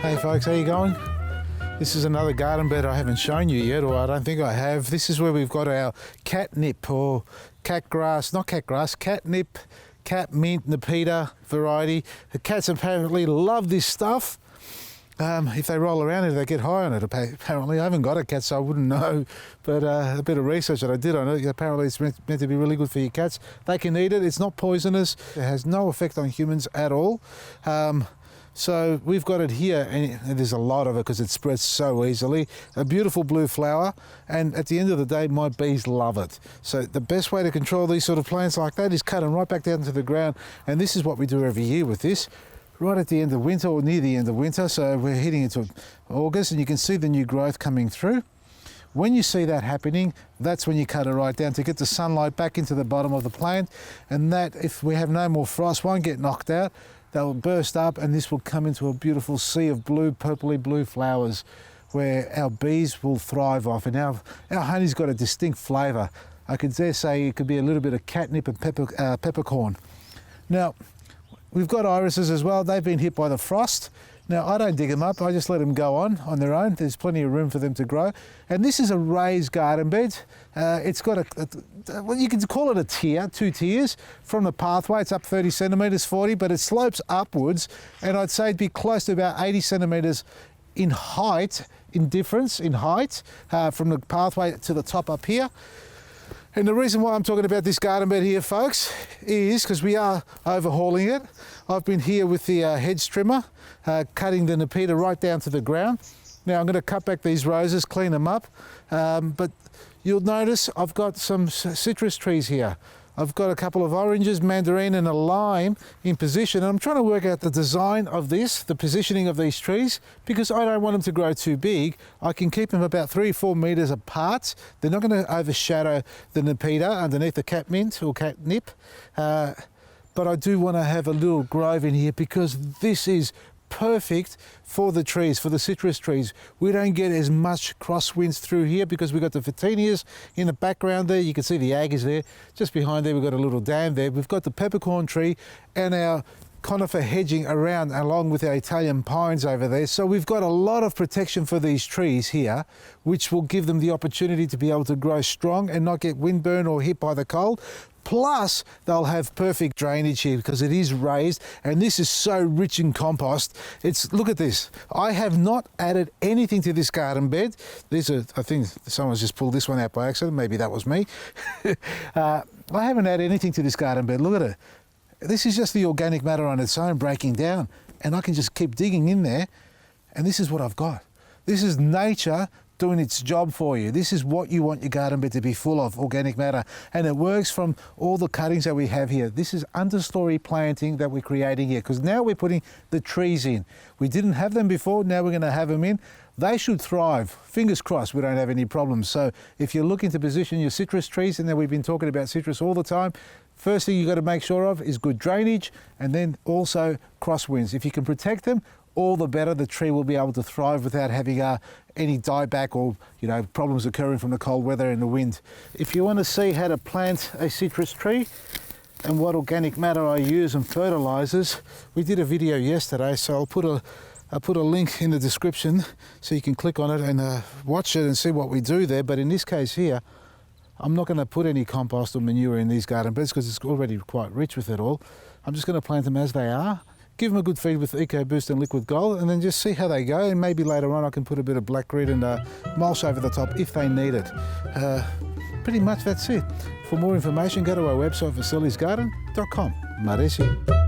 Hey folks, how you going? This is another garden bed I haven't shown you yet, or I don't think I have. This is where we've got our catnip or catnip, cat mint, Nepeta variety. The cats apparently love this stuff. If they roll around it, they get high on it, apparently. I haven't got a cat, so I wouldn't know, but a bit of research that I did on it, apparently it's meant to be really good for your cats. They can eat it, it's not poisonous, it has no effect on humans at all. So we've got it here, and there's a lot of it because it spreads so easily. A beautiful blue flower, and at the end of the day, my bees love it. So the best way to control these sort of plants like that is cut them right back down to the ground, and this is what we do every year with this. Right at the end of winter, or near the end of winter, so we're heading into August, and you can see the new growth coming through. When you see that happening, that's when you cut it right down to get the sunlight back into the bottom of the plant, and that, if we have no more frost, won't get knocked out. They'll burst up, and this will come into a beautiful sea of blue, purpley blue flowers where our bees will thrive off. And our honey's got a distinct flavour. I could dare say it could be a little bit of catnip and peppercorn. Now, we've got irises as well. They've been hit by the frost. Now, I don't dig them up. I just let them go on their own. There's plenty of room for them to grow. And this is a raised garden bed. It's got well, you can call it a tier, 2 tiers. From the pathway, it's up 30 centimetres, 40, but it slopes upwards. And I'd say it'd be close to about 80 centimetres in height, from the pathway to the top up here. And the reason why I'm talking about this garden bed here, folks, is because we are overhauling it. I've been here with the hedge trimmer, cutting the Nepeta right down to the ground. Now I'm going to cut back these roses, clean them up, but you'll notice I've got some citrus trees here. I've got a couple of oranges, mandarin and a lime in position. And I'm trying to work out the design of this, the positioning of these trees, because I don't want them to grow too big. I can keep them about 3 or 4 metres apart. They're not going to overshadow the Nepeta underneath the catmint or catnip. But I do want to have a little grove in here because this is perfect for the trees, for the citrus trees. We don't get as much crosswinds through here because we've got the photinias in the background there. You can see the aggies there. Just behind there, we've got a little dam there. We've got the peppercorn tree and our conifer hedging around along with our Italian pines over there. So we've got a lot of protection for these trees here, which will give them the opportunity to be able to grow strong and not get windburn or hit by the cold. Plus, they'll have perfect drainage here because it is raised, and this is so rich in compost. Look at this. I have not added anything to this garden bed. I think someone's just pulled this one out by accident. Maybe that was me. I haven't added anything to this garden bed. Look at it. This is just the organic matter on its own breaking down, and I can just keep digging in there, and this is what I've got. This is nature doing its job for you. This is what you want your garden bed to be full of, organic matter. And it works from all the cuttings that we have here. This is understory planting that we're creating here, because now we're putting the trees in. We didn't have them before, now we're going to have them in. They should thrive. Fingers crossed we don't have any problems. So if you're looking to position your citrus trees, and then we've been talking about citrus all the time, first thing you've got to make sure of is good drainage, and then also crosswinds. If you can protect them, all the better. The tree will be able to thrive without having any dieback or problems occurring from the cold weather and the wind. If you want to see how to plant a citrus tree and what organic matter I use and fertilizers, we did a video yesterday, so I'll put a link in the description so you can click on it and watch it and see what we do there. But in this case here, I'm not going to put any compost or manure in these garden beds because it's already quite rich with it all. I'm just going to plant them as they are. Give them a good feed with EcoBoost and Liquid Gold, and then just see how they go, and maybe later on I can put a bit of black grit and mulch over the top if they need it. Pretty much that's it. For more information, go to our website, vasili'sgarden.com. Maresi.